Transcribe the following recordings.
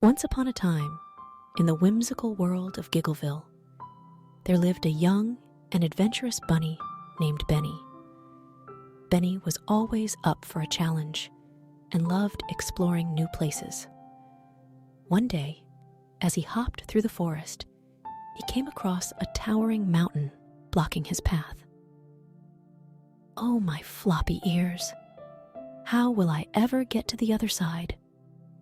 Once upon a time, in the whimsical world of Giggleville, there lived a young and adventurous bunny named Benny. Benny was always up for a challenge and loved exploring new places. One day, as he hopped through the forest, he came across a towering mountain blocking his path. "Oh, my floppy ears! How will I ever get to the other side?"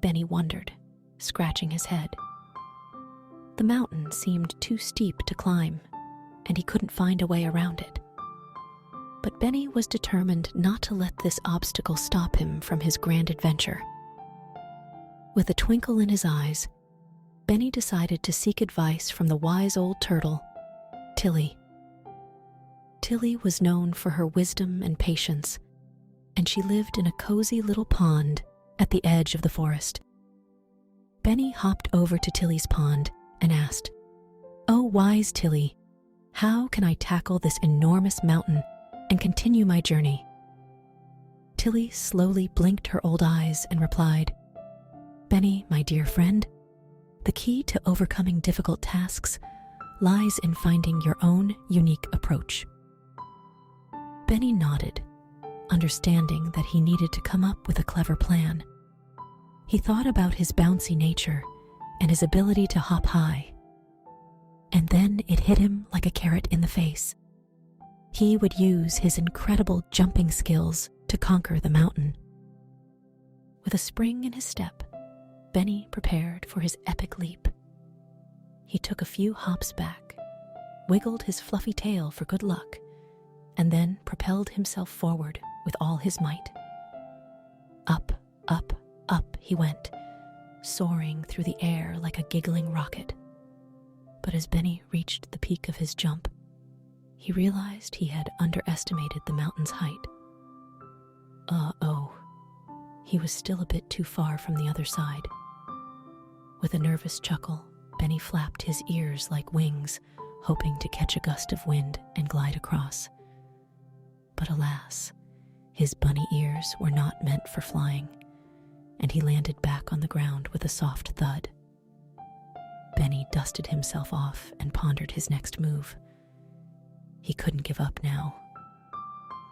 Benny wondered, scratching his head. The mountain seemed too steep to climb, and he couldn't find a way around it. But Benny was determined not to let this obstacle stop him from his grand adventure. With a twinkle in his eyes, Benny decided to seek advice from the wise old turtle, Tilly. Tilly was known for her wisdom and patience, and she lived in a cozy little pond at the edge of the forest. Benny hopped over to Tilly's pond and asked, "Oh, wise Tilly, how can I tackle this enormous mountain and continue my journey?" Tilly slowly blinked her old eyes and replied, "Benny, my dear friend, the key to overcoming difficult tasks lies in finding your own unique approach." Benny nodded, understanding that he needed to come up with a clever plan. He thought about his bouncy nature and his ability to hop high. And then it hit him like a carrot in the face. He would use his incredible jumping skills to conquer the mountain. With a spring in his step, Benny prepared for his epic leap. He took a few hops back, wiggled his fluffy tail for good luck, and then propelled himself forward with all his might. Up, up, up he went, soaring through the air like a giggling rocket. But as Benny reached the peak of his jump, he realized he had underestimated the mountain's height. Uh-oh, he was still a bit too far from the other side. With a nervous chuckle, Benny flapped his ears like wings, hoping to catch a gust of wind and glide across. But alas, his bunny ears were not meant for flying, and he landed back on the ground with a soft thud. Benny dusted himself off and pondered his next move. He couldn't give up now.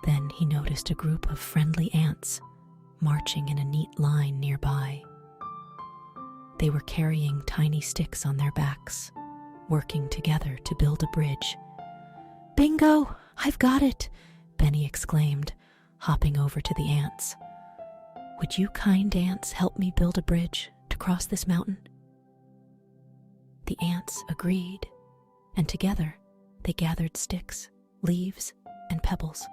Then he noticed a group of friendly ants marching in a neat line nearby. They were carrying tiny sticks on their backs, working together to build a bridge. "Bingo! I've got it!" Benny exclaimed, hopping over to the ants. "Would you kind ants help me build a bridge to cross this mountain?" The ants agreed, and together they gathered sticks, leaves, and pebbles.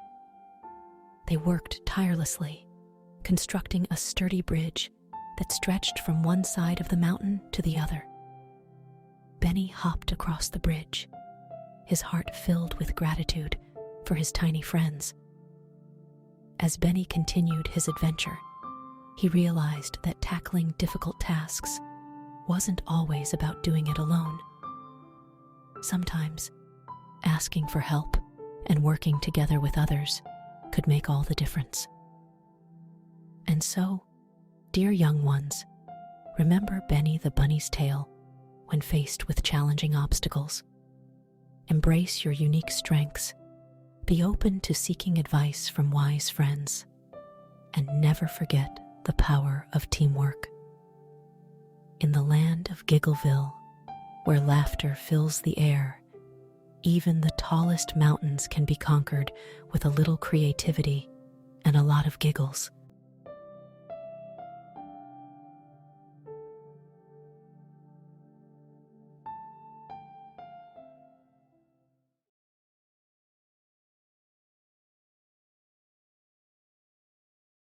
They worked tirelessly, constructing a sturdy bridge that stretched from one side of the mountain to the other. Benny hopped across the bridge, his heart filled with gratitude for his tiny friends. As Benny continued his adventure, he realized that tackling difficult tasks wasn't always about doing it alone. Sometimes, asking for help and working together with others could make all the difference. And so, dear young ones, remember Benny the bunny's tale when faced with challenging obstacles. Embrace your unique strengths, be open to seeking advice from wise friends, and never forget the power of teamwork. In the land of Giggleville, where laughter fills the air, even the tallest mountains can be conquered with a little creativity and a lot of giggles.